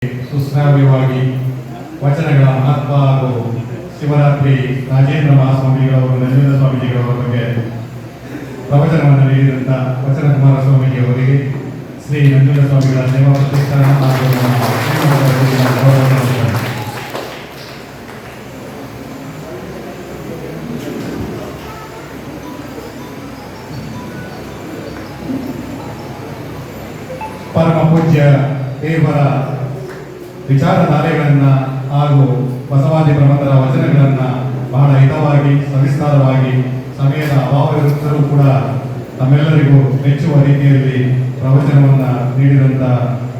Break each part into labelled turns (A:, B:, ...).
A: ಸುಶ್ರಾವ್ಯವಾಗಿ ವಚನಗಳ ಮಹತ್ವ ಹಾಗೂ ಶಿವರಾತ್ರಿ ರಾಜೇಂದ್ರ ಮಹಾಸ್ವಾಮಿಗಳವರು ನಂಜುಂಡ ಸ್ವಾಮೀಜಿಗಳವರ ಬಗ್ಗೆ ಪ್ರವಚನವನ್ನು ನೀಡಿದಂಥ ವಚನ ಕುಮಾರ ಸ್ವಾಮೀಜಿಯವರಿಗೆ ಶ್ರೀ ನಂಜುಂಡ ಸ್ವಾಮಿಗಳ ಸೇವಾ ಪ್ರತಿಷ್ಠಾನ ಹಾಗೂ ಪರಮ ಪೂಜ್ಯ ದೇವರ ವಿಚಾರಧಾರೆಗಳನ್ನು ಹಾಗೂ ಬಸವಾದಿ ಪ್ರಮಥರ ವಚನಗಳನ್ನು ಬಹಳ ಹಿತವಾಗಿ ಸವಿಸ್ತಾರವಾಗಿ ಸಮಯದ ಅಭಾವವಿರುತ್ತರೂ ಕೂಡ ತಮ್ಮೆಲ್ಲರಿಗೂ ಮೆಚ್ಚುವ ರೀತಿಯಲ್ಲಿ ಪ್ರವಚನವನ್ನು ನೀಡಿದಂಥ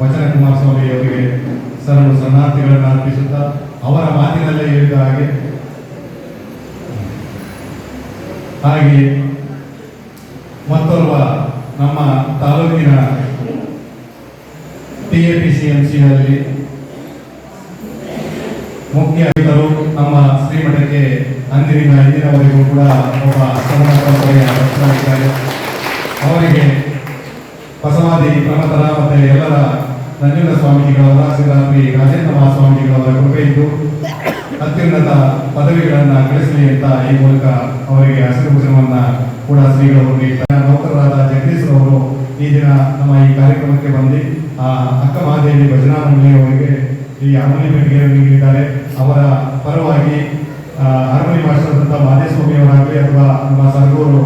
A: ವಚನ ಕುಮಾರ ಸ್ವಾಮಿಯವರಿಗೆ ಶರಣಾರ್ಥಿಗಳನ್ನು ಅರ್ಪಿಸುತ್ತಾ ಅವರ ಮಾತಿನಲ್ಲೇ ಹೇಳಿದ ಹಾಗೆ ಮತ್ತೋರ್ವ ನಮ್ಮ ತಾಲೂಕಿನ TAPCMCಯಲ್ಲಿ ಮುಖ್ಯ ಅತಿಥಿಗಳು ನಮ್ಮ ಶ್ರೀಮಠಕ್ಕೆ ಅಂದಿನಿಂದ ಇಂದಿನವರೆಗೂ ಕೂಡ ಒಬ್ಬ ಸಮಾನ ಪರಂಪರೆಯ ಭಕ್ತರಾಗಿದ್ದಾರೆ. ಅವರಿಗೆ ಬಸವಾದಿ ಪ್ರಮಥರ ಮತ್ತು ಎಲ್ಲರ ನಂಜುಂಡ ಸ್ವಾಮೀಜಿಗಳವರ ಶಿವರಾತ್ರಿ ರಾಜೇಂದ್ರ ಮಹಾಸ್ವಾಮೀಜಿಗಳವರ ಕೃಪೆಯಿದ್ದು ಅತ್ಯುನ್ನತ ಪದವಿಗಳನ್ನು ಗಳಿಸಲಿ ಅಂತ ಈ ಮೂಲಕ ಅವರಿಗೆ ಆಶೀರ್ವಚನವನ್ನು ಕೂಡ ಶ್ರೀಗಳು ನೀಡಿದ್ದಾರೆ. ನೌಕರರಾದ ಜಗದೀಶ್ ಅವರು ಈ ದಿನ ನಮ್ಮ ಈ ಕಾರ್ಯಕ್ರಮಕ್ಕೆ ಬಂದು ಅಕ್ಕ ಮಹಾದೇವಿ ಭಜನಾ ಮಂಡಳಿಯವರಿಗೆ ಈ ಹಾರ್ಮೋನಿ ಭೇಟಿಗೆಯನ್ನು ನೀಡಿದ್ದಾರೆ. ಅವರ ಪರವಾಗಿ ಹಾರ್ಮೋನಿ ಮಾಸ್ಟರ್ ಮಾದೇಸ್ವಾಮಿಯವರಾಗಲಿ ಅಥವಾ ನಮ್ಮ ಸರ್ಗೂರು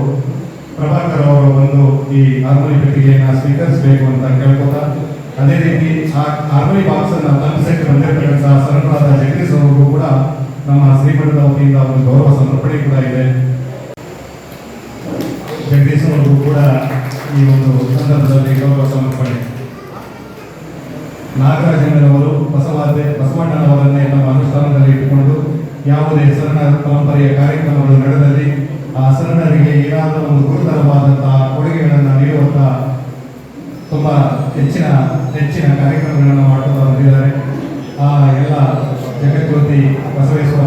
A: ಪ್ರಭಾಕರ್ ಅವರು ಬಂದು ಈ ಹಾರ್ಮೋನಿ ಪೆಟ್ಟಿಗೆಯನ್ನು ಸ್ವೀಕರಿಸಬೇಕು ಅಂತ ಕೇಳ್ಕೊತಾ, ಅದೇ ರೀತಿ ಆ ಹಾರ್ಮೋನಿ ಬಾಕ್ಸ್ ಅನ್ನು ತಲುಪಿಸಕ್ಕೆ ಬಂದಿರತಕ್ಕಂಥ ಶರಣರಾದ ಜಗದೀಶ್ ಅವರಿಗೂ ಕೂಡ ನಮ್ಮ ಶ್ರೀಮಠದ ವತಿಯಿಂದ ಒಂದು ಗೌರವ ಸಮರ್ಪಣೆ ಕೂಡ ಇದೆ. ಜಗದೀಶ್ ಅವರಿಗೂ ಕೂಡ ಈ ಒಂದು ಸಂದರ್ಭದಲ್ಲಿ ಗೌರವ ಸಮರ್ಪಣೆ. ನಾಗರಾಜನವರು ಬಸವಣ್ಣನವರನ್ನೇ ನಮ್ಮ ಅನುಷ್ಠಾನದಲ್ಲಿ ಇಟ್ಟುಕೊಂಡು ಯಾವುದೇ ಶರಣ ಪರಂಪರೆಯ ಕಾರ್ಯಕ್ರಮಗಳು ನಡೆದಲ್ಲಿ ಆ ಶರಣರಿಗೆ ಏನಾದರೂ ಒಂದು ಗುರುತರವಾದಂತಹ ಕೊಡುಗೆಗಳನ್ನು ನೀಡುವಂಥ ತುಂಬ ಹೆಚ್ಚಿನ ಕಾರ್ಯಕ್ರಮಗಳನ್ನು ಮಾಡುತ್ತಾ ಬಂದಿದ್ದಾರೆ. ಆ ಎಲ್ಲ ಜಗಜ್ಯೋತಿ ಬಸವೇಶ್ವರ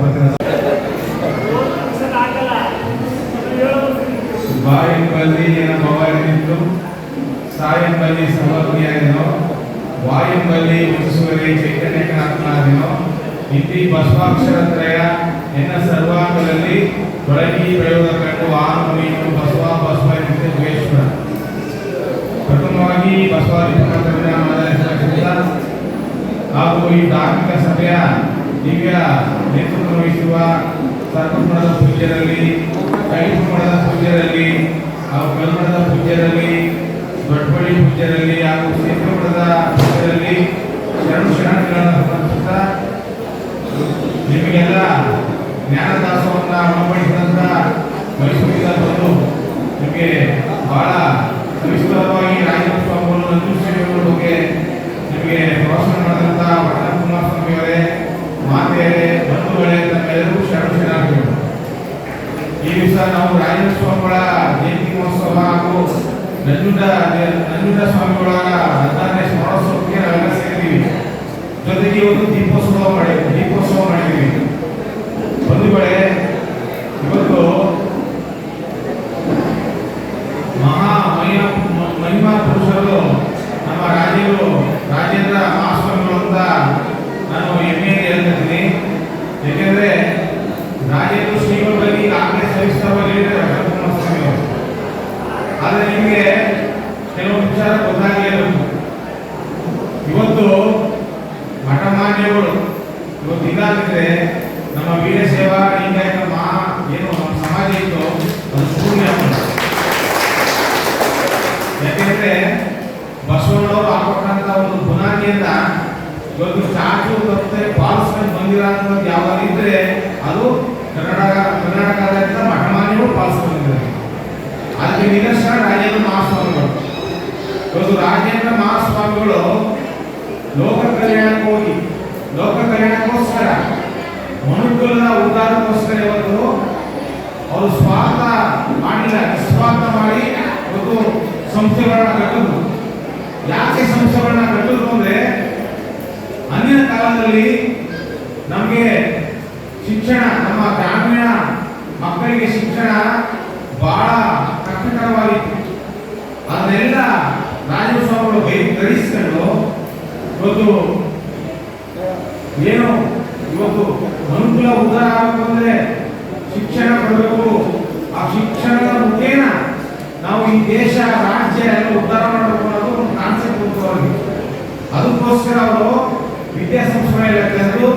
B: ಬಾಯಿಂಬಲ್ಲಿ ಭವಾನಿದ್ದು ಸಾಯಂಬಲ್ಲಿ ಸಮರ್ಪಿಯಾಗಿನೋ ವಾಯುಂಬಲ್ಲಿ ಮುಗಿಸುವರೆ ಚೈತನ್ಯಕನಾತ್ಮನಾದಿನೋ ಇಂತಿ ಬಸವಾಕ್ಷರತ್ರಯ ಎನ್ನ ಸರ್ವಾಂಗದಲ್ಲಿ ತೊಡಗಿ ಬೆಳೆಯುವ ಕಂಡು ಆತ್ಮೀಯನು ಬಸವ ಯೋಗೇಶ್ವರ. ಪ್ರಥಮವಾಗಿ ಬಸವಾದಿ ಪ್ರಮಥರಿಂದ ಹಾಗೂ ಈ ಧಾರ್ಮಿಕ ಸಭೆಯ ದಿವ್ಯ ನೇತೃತ್ವ ವಹಿಸುವ ಸರ್ಪಮಠದ ಪೂಜ್ಯರಲ್ಲಿ, ಕೈಮಠದ ಪೂಜ್ಯರಲ್ಲಿ ಹಾಗೂ ಕಲ್ಮಠದ ಪೂಜ್ಯರಲ್ಲಿ, ದೊಡ್ಡಬಳ್ಳಿ ಪೂಜ್ಯರಲ್ಲಿ ಹಾಗೂ ಶ್ರೀಮಠದ ಪೂಜ್ಯರಲ್ಲಿ ಶರಣಾರ್ಥಿಗಳನ್ನು ಸಮರ್ಪಿಸುತ್ತಾ ನಿಮಗೆಲ್ಲ ಜ್ಞಾನದಾಸವನ್ನು ಉಣಬಡಿಸಿದಂಥ ಮೈಸೂರಿನ ಬಂದು ನಿಮಗೆ ಬಹಳ ಸವಿಸ್ತಾರವಾಗಿ ರಾಜೇಂದ್ರ ಸ್ವಾಮಿಗಳು ನಂಜುಂಡ ಬಗ್ಗೆ ನಿಮಗೆ ಪ್ರವಾಸ ಮಾಡಿದಂಥ ವಚನ ಕುಮಾರ ಸ್ವಾಮಿಯವರೇ, ಮಾತೆಯರೇ, ಬಂಧುಗಳೇ, ತಮ್ಮೆಲ್ಲರಿಗೂ ಶರಣಾರ್ಥಿಗಳು. ಈ ದಿವಸ ನಾವು ರಾಜೇಂದ್ರ ಸ್ವಾಮಿಗಳ ಜಯಂತಿ ಮಹೋತ್ಸವ ಹಾಗೂ ನಂಜುಂಡ ಸ್ವಾಮಿಗಳ 16ನೇ ಸ್ಮರಣೋತ್ಸವಕ್ಕೆ ನಾವೆಲ್ಲ ಸೇರಿದ್ದೀವಿ. ಜೊತೆಗೆ ಇವತ್ತು ದೀಪೋತ್ಸವ ಮಾಡಿದ್ದೀವಿ. ಬಂಧುಗಳೇ, ಇವತ್ತು ಮಹಿಮಾ ಪುರುಷರು ನಮ್ಮ ರಾಜೇಂದ್ರ ಮಹಾಸ್ವಾಮಿಗಳು ಅಂತ ನಾನು ಹೆಮ್ಮೆಯಿಂದ ಹೇಳ್ತಿದ್ದೀನಿ. ಯಾಕೆಂದ್ರೆ ರಾಜೇಂದ್ರ ಶ್ರೀಗಳ ಬಗ್ಗೆ ಆಗಲೇ ಸವಿಸ್ತಾರವಾಗಿ ಹೇಳಿದ್ದಾರೆ ಸ್ವಾಮಿಗಳು. ಆದರೆ ನಿಮಗೆ ಕೆಲವು ವಿಚಾರ ಗೊತ್ತಾಗಲೇಬೇಕು. ಇವತ್ತು ಮಠಮಾನ್ಯಗಳು ಇವತ್ತು ಇದಾಗಿದ್ರೆ ನಮ್ಮ ವೀರಶೈವ ಲಿಂಗಾಯತ ಏನು ನಮ್ಮ ಸಮಾಜ ಇತ್ತು ಅದು ಪೂರ್ಣ. ಯಾಕೆಂದ್ರೆ ಬಸವಣ್ಣವರು ಹಾಕೊಟ್ಟಂತ ಒಂದು ಬುನಾದಿಯಿಂದ ಇವತ್ತು ಚಾಚು ತಪ್ಪದೆ ಪಾಲಿಸ್ಕೊಂಡು ಬಂದಿರೋದು ಯಾವಾಗ ಇದ್ರೆ ಅದು ಕರ್ನಾಟಕದ ಮಠಮಾನ್ಯಗಳು ಪಾಲಿಸ್ಕೊಂಡು ಬಂದಿದ್ದಾರೆ. ಅದಕ್ಕೆ ನಿದರ್ಶನ ರಾಜೇಂದ್ರ ಮಹಾಸ್ವಾಮಿಗಳು. ಇವತ್ತು ರಾಜೇಂದ್ರ ಮಹಾಸ್ವಾಮಿಗಳು ಲೋಕ ಕಲ್ಯಾಣಕ್ಕೋಸ್ಕರ ಮನುಕುಲದ ಉದ್ಧಾರಕ್ಕೋಸ್ಕರ ಇವತ್ತು ಅವರು ಸ್ವಾರ್ಥ ಮಾಡಿಲ್ಲ, ನಿಸ್ವಾರ್ಥ ಮಾಡಿ ಇವತ್ತು ಸಂಸ್ಥೆಗಳನ್ನ ಕಟ್ಟಿದ್ರು. ಯಾಕೆ ಸಂಸ್ಥೆಗಳನ್ನ ಕಟ್ಟಿದ್ರು ಅಂದ್ರೆ ಅಂದಿನ ಕಾಲದಲ್ಲಿ ನಮಗೆ ಶಿಕ್ಷಣ, ನಮ್ಮ ಗ್ರಾಮೀಣ ಮಕ್ಕಳಿಗೆ ಶಿಕ್ಷಣ ಬಹಳ ಕಷ್ಟಕರವಾಗಿತ್ತು. ಅದನ್ನೆಲ್ಲ ರಾಜೇಂದ್ರ ಸ್ವಾಮಿಗಳು ಗ್ರಹಿಸಿಕೊಂಡು ಇವತ್ತು ಏನು ಇವತ್ತು ಮನುಕುಲ ಉದ್ಧಾರ ಆಗಬೇಕು ಅಂದ್ರೆ ಶಿಕ್ಷಣ ಕೊಡಬೇಕು. ಆ ಶಿಕ್ಷಣದ ಮುಖೇನ ನಾವು ಈ ದೇಶ ರಾಜ್ಯ ಎಲ್ಲ ಉದ್ಧಾರ ಮಾಡಬೇಕು ಅನ್ನೋದು ಒಂದು ಕಾನ್ಸೆಪ್ಟ್ ಇತ್ತು ಅವರಿಗೆ. ಅದಕ್ಕೋಸ್ಕರ ಅವರು ವಿದ್ಯಾಸಂಸ್ಥೆಗಳೆಲ್ಲ ತೆರೆದು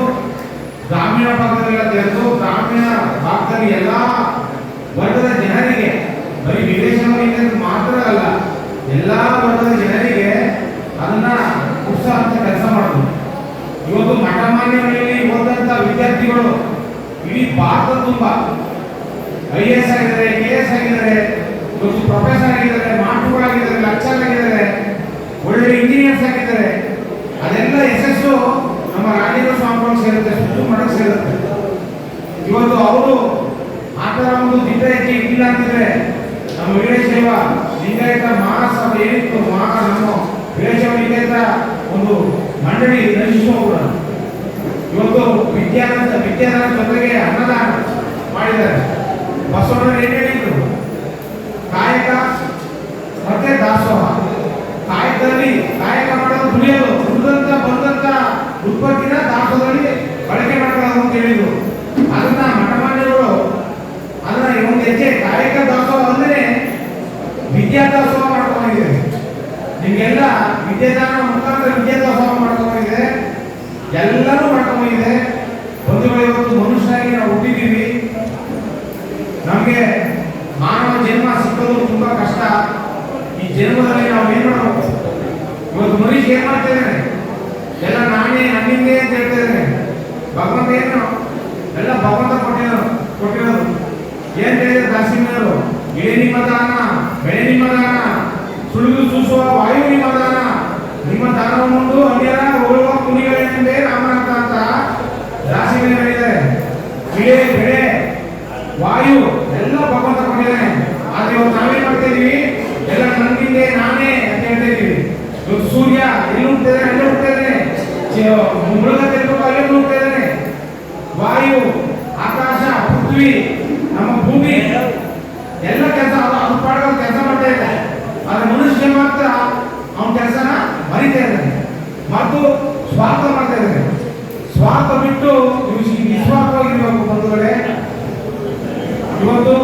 B: ಗ್ರಾಮೀಣ ಭಾಗದಲ್ಲೆಲ್ಲ ತೆರೆದು ಗ್ರಾಮೀಣ ಭಾಗದಲ್ಲಿ ಎಲ್ಲ ವರ್ಗದ ಜನರಿಗೆ, ಬರೀ ವಿದೇಶಗಳಿಗೆ ಮಾತ್ರ ಅಲ್ಲ, ಎಲ್ಲ ವರ್ಗದ ಜನರಿಗೆ ಅದನ್ನ ಉತ್ಸಾಹ ಕೆಲಸ ಮಾಡೋದು. ಇವತ್ತು ಮಠಮಾನ್ಯಗಳಲ್ಲಿ ಓದಂತ ವಿದ್ಯಾರ್ಥಿಗಳು ಇಡೀ ಭಾರತ ತುಂಬ IAS ಆಗಿದ್ದಾರೆ, KS ಆಗಿದ್ದಾರೆ, ಇವತ್ತು ಪ್ರೊಫೆಸರ್ ಆಗಿದ್ದಾರೆ, ಮಾಸ್ಟರ್ಗಳಾಗಿದ್ದಾರೆ, ಲೆಕ್ಚರ್ ಆಗಿದ್ದಾರೆ, ಒಳ್ಳೆ ಇಂಜಿನಿಯರ್ಸ್ ಆಗಿದ್ದಾರೆ. ಅದೆಲ್ಲ ಯಶಸ್ಸು ನಮ್ಮ ರಾಜೇಂದ್ರ ಸ್ವಾಮಿಗಳು ಸೇರುತ್ತೆ, ಸುತ್ತು ಮಠಕ್ಕೆ ಸೇರುತ್ತೆ. ಇವತ್ತು ಅವರು ಆ ಥರ ಒಂದು ದಿಟ್ಟ ಹೆಜ್ಜೆ ಇಲ್ಲ ಅಂತಿದ್ರೆ ನಮ್ಮ ವೀರಶೈವ ಲಿಂಗಾಯತ ಮಹಾಸಭೆ ಏನಿತ್ತು, ನಮ್ಮ ವೀರಶೈವ ಲಿಂಗಾಯತ ಒಂದು ಮಂಡಳಿ ನಶಿಸೋಣ. ಇವತ್ತು ವಿದ್ಯಾದಾನ ಜೊತೆಗೆ ಅನ್ನದಾನ ಮಾಡಿದ್ದಾರೆ. ಬಸವಣ್ಣರು ಏನ್ ಹೇಳಿದ್ರು? ಕಾಯಕ ಮತ್ತೆ ದಾಸೋಹ. ಕಾಯಕದಲ್ಲಿ ಕಾಯಕ ಮಾಡೋದು ದುಡಿಯೋದು, ಬಂದಂತ ಉತ್ಪತ್ತಿನ ದಾಸೋಹದಲ್ಲಿ ಬಳಕೆ ಮಾಡ್ಕೊಳ್ಳೋದು ಅಂತ ಹೇಳಿದ್ರು. ಅದನ್ನ ಮಠಮಾನ್ಯರು ಅದನ್ನ ಒಂದು ಹೆಜ್ಜೆ ಕಾಯಕ ದಾಸೋಹ ಅಂದ್ರೆ ವಿದ್ಯಾದಾಸೋಹ ಮಾಡ್ಕೊಂಡಿದ್ದಾರೆ. ನಿಮ್ಗೆಲ್ಲ ವಿದ್ಯಾದಾನ ಮುಖಾಂತರ ವಿದ್ಯಾದಾಸೋಹ ಮಾಡ್ಕೊಂಡಿದೆ, ಎಲ್ಲರೂ ಮಾಡ್ಕೊಂಡಿದೆ. ಬಂಧುಗಳು, ಇವತ್ತು ಮನುಷ್ಯರಾಗಿ ನಾವು ಹುಟ್ಟಿದ್ದೀವಿ. ನಮಗೆ ಮಾನವ ಜನ್ಮ ಸಿಕ್ಕೋದು ತುಂಬಾ ಕಷ್ಟ. ಈ ಜನ್ಮದಲ್ಲಿ ನಾವು ಏನ್ ಮಾಡಬೇಕು? ಇವತ್ತು ಮನುಷ್ಯ ಏನ್ ಮಾಡ್ತಾ ಇದ್ದಾನೆ? ಎಲ್ಲ ನಾನೇ ನನ್ನಿಂದೆ ಅಂತ ಹೇಳ್ತಾ ಇದ್ದಾನೆ. ಭಗವಂತ ಏನು ಎಲ್ಲ ಭಗವಂತ ಕೊಟ್ಟಿರೋದು ಏನ್ ಹೇಳಿದ್ರೆ ದಾಸಿಮಯ್ಯರು, ಇಳೆ ನಿಮ್ಮ ದಾನ, ಬೆಳೆ ನಿಮ್ಮ ದಾನ, ಸುಳಿದು ಸೂಸುವ ವಾಯು ನಿಮ್ಮ ದಾನ, ನಿಮ್ಮ ದಾನವನ್ನು ಅನ್ಯರ ಹೋಗುವ ಕುಣಿಗಳೇನೆಂದೇ ರಾಮನಾಥ ಅಂತ ದಾಸಿಮಯ್ಯರು ಹೇಳಿದ್ದಾರೆ. ಇಳೆ ಬೆಳೆ ವಾಯು ಎಲ್ಲ ಭಗವಂತ ಕೊಟ್ಟಿದ್ದಾನೆ. ಆದ್ರೆ ಇವತ್ತು ನಾವೇನ್ ಮಾಡ್ತಾ ಇದೀವಿ? ಎಲ್ಲ ನನ್ನಿಂದೆ ನಾನೇ ಅಂತ ಹೇಳ್ತಾ ಇದೀವಿ. ಇವತ್ತು ಸೂರ್ಯ ಎಲ್ಲಿ ಹುಟ್ಟಿದ್ದಾನೆ? ಅಲ್ಲೇ ಹುಟ್ಟಿದ್ದಾನೆ. ಮೃಗ ತಿಳ್ಬೇಕು, ಅಲ್ಲೇ ಹುಟ್ಟಿದ್ದಾನೆ. ವಾಯು, ಆಕಾಶ, ಪೃಥ್ವಿ, ನಮ್ಮ ಭೂಮಿ ಎಲ್ಲ ಕೆಲಸ ಅದು ಪಾಡ್ಕೊಂಡು ಕೆಲಸ ಮಾಡ್ತಾ ಇದೆ. ಆದ್ರೆ ಮನುಷ್ಯ ಮಾತ್ರ ಅವನ ಕೆಲಸನ ಮರಿತಾ ಇದ್ದಾನೆ ಮತ್ತು ಸ್ವಾರ್ಥ ಮಾಡ್ತಾ ಇದ್ದಾನೆ. ಸ್ವಾರ್ಥ ಬಿಟ್ಟು ನಿಸ್ವಾರ್ಥವಾಗಿರ್ಬೇಕು ಬಂಧುಗಳೇ. ಇವತ್ತು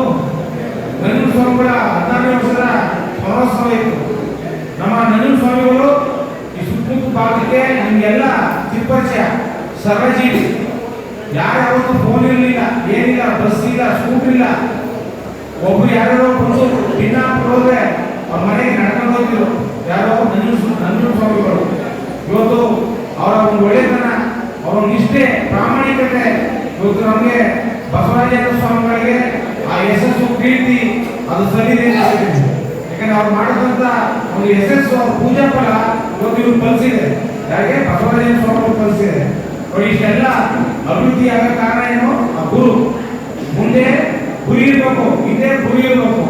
B: ನಂಜುಂಡ ಸ್ವಾಮಿಗಳ 14ನೇ ವರ್ಷದ ಸ್ಮರಣೋತ್ಸವ ಇತ್ತು. ನಮ್ಮ ನಂಜುಂಡ ಸ್ವಾಮಿಗಳು ಈ ಸುತ್ತಮುತ್ತ ಭಾಗಕ್ಕೆ ನಮಗೆಲ್ಲ ಚಿಪ್ಪರಿಚಯ, ಸರ್ವಜೀವಿ. ಯಾರ್ಯಾವತ್ತು ಫೋನ್ ಇರಲಿಲ್ಲ, ಏನಿಲ್ಲ, ಬಸ್ ಇಲ್ಲ, ಸ್ಕೂಟರ್ ಇಲ್ಲ. ಒಬ್ರು ಯಾರೋ ಬಂದು ಭಿನ್ನಾಪುರ ಹೋದ್ರೆ ಅವ್ರ ಮನೆಗೆ ನಡ್ಕೊಂಡು ಹೋಗಿದ್ರು. ಯಾರೋ ನಂಜುಂಡ ಸ್ವಾಮಿಗಳು. ಇವತ್ತು ಅವರ ಒಂದು ಒಳ್ಳೆತನ, ಅವರ ನಿಷ್ಠೆ, ಪ್ರಾಮಾಣಿಕತೆ ಇವತ್ತು ನಮಗೆ ಬಸವರಾಜೇಂದ್ರ ಸ್ವಾಮಿಗಳಿಗೆ ಆ ಯಶಸ್ಸು, ಕೀರ್ತಿ ಅದು ಸರಿದೆ. ಯಾಕಂದ್ರೆ ಅವ್ರು ಮಾಡಿದಂತ ಒಂದು ಯಶಸ್ಸು, ಅವ್ರ ಪೂಜಾ ಫಲ ಇವತ್ತು ಇವ್ರು ಕಲಿಸಿದೆ. ಯಾಕೆ? ಬಸವರಾಜೇಂದ್ರ ಸ್ವಾಮಿಗಳು ಕಲಿಸಿದೆ. ನೋಡಿ, ಇಷ್ಟೆಲ್ಲ ಅಭಿವೃದ್ಧಿ ಆಗೋ ಕಾರಣ ಏನು? ಆ ಗುರು. ಮುಂದೆ ಗುರಿ ಇರಬೇಕು, ಹಿಂದೆ ಗುರಿ ಇರಬೇಕು.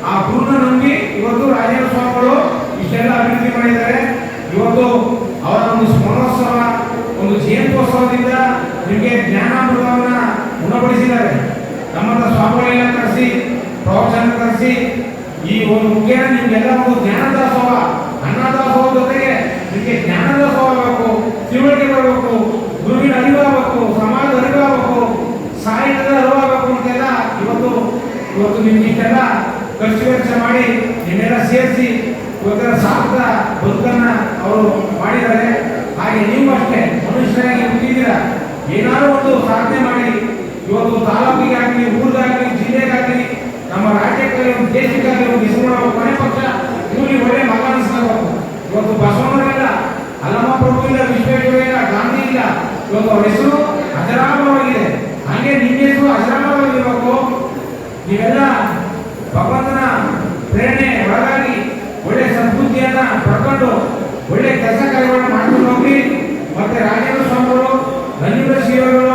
B: ಆ ಗುರುನ ನಂಬಿ ಇವತ್ತು ರಾಜೇಂದ್ರ ಸ್ವಾಮಿಗಳು ಇಷ್ಟೆಲ್ಲ ಅಭಿವೃದ್ಧಿ ಮಾಡಿದ್ದಾರೆ. ಇವತ್ತು ಅವರ ಒಂದು ಸ್ಮರಣೋತ್ಸವ, ಒಂದು ಜಯಂತ್ಯೋತ್ಸವದಿಂದ ನಿಮಗೆ ಜ್ಞಾನಾಮೃತವನ್ನ ಗುಣಪಡಿಸಿದ್ದಾರೆ. ನಮ್ಮಂತ ಸ್ವಾಮಿಗಳೆಲ್ಲ ಕರೆಸಿ, ಪ್ರವಚನ ಕರೆಸಿ, ಈ ಒಂದು ಮುಖೇನ ನಿಮ್ಗೆಲ್ಲ ಒಂದು ಜ್ಞಾನದಾಸೋಹ, ಅನ್ನದಾಸೋಹ ಜೊತೆಗೆ ನಿಮಗೆ ಜ್ಞಾನದಾಸೋಹ ಆಗಬೇಕು, ತಿಳುವಳಿಕೆ ಬರಬೇಕು, ಗುರುವಿನ ಅರಿವಾಗಬೇಕು, ಸಮಾಜದ ಅರಿವಾಗಬೇಕು, ಸಾಹಿತ್ಯದ ಅರಿವಾಗಬೇಕು ಅಂತೆಲ್ಲ ಇವತ್ತು ನಿಮ್ಗೆ ಇಷ್ಟೆಲ್ಲ ಖರ್ಚು ವೆಚ್ಚ ಮಾಡಿ ನಿಮ್ಮೆಲ್ಲ ಸೇರಿಸಿ ಇವತ್ತರ ಸಾರ್ಥಕ ಬದುಕನ್ನ ಅವರು ಮಾಡಿದ್ದಾರೆ. ಹಾಗೆ ನೀವು ಅಷ್ಟೇ ಮನುಷ್ಯರಾಗಿ ಹುಟ್ಟಿದ್ದೀರಾ. ಏನಾದರೂ ಒಂದು ಸಾಧನೆ ಮಾಡಿ ಇವತ್ತು ತಾಲೂಕಿಗೆ ಆಗಲಿ, ಊರಿಗಾಗಲಿ, ಜಿಲ್ಲೆಗಾಗಲಿ, ನಮ್ಮ ರಾಜ್ಯಕ್ಕಾಗಲಿ, ಒಂದು ದೇಶಕ್ಕಾಗಲಿ ಒಂದು ಹೆಸರು ಮಾಡಬೇಕು. ಕೊನೆ ಪಕ್ಷ ಇವ್ರಿಗೆ ಒಳ್ಳೆ ಮಗ ಅನಿಸ್ಕೋಬೇಕು. ಇವತ್ತು ಬಸವಣ್ಣರೆಲ್ಲ ಅಲ್ಲಮ್ಮ ಪ್ರಭು ಇಲ್ಲ, ವಿಶ್ವೇಶ್ವರಯ್ಯ, ಗಾಂಧಿ ಇಲ್ಲ, ಇವತ್ತು ಅವ್ರ ಹೆಸರು ಅಜರಾಮರವಾಗಿದೆ. ಹಾಗೆ ನಿಮ್ಮ ಹೆಸರು ಅಜರಾಮರವಾಗಿರ್ಬೇಕು. ನೀವೆಲ್ಲ ಭಗವಂತನ ಪ್ರೇರಣೆ ಒಳಗಾಗಿ ಒಳ್ಳೆ ಸದ್ಬುದ್ಧಿಯನ್ನ ಪಡ್ಕೊಂಡು ಒಳ್ಳೆ ಕೆಲಸ ಕಾರ್ಯಗಳನ್ನ ಮಾಡ್ಕೊಂಡು ಹೋಗಿ. ಮತ್ತೆ ರಾಜೇಂದ್ರ ಸ್ವಾಮಿಗಳು, ನಂಜುಂಡ ಶ್ರೀಗಳು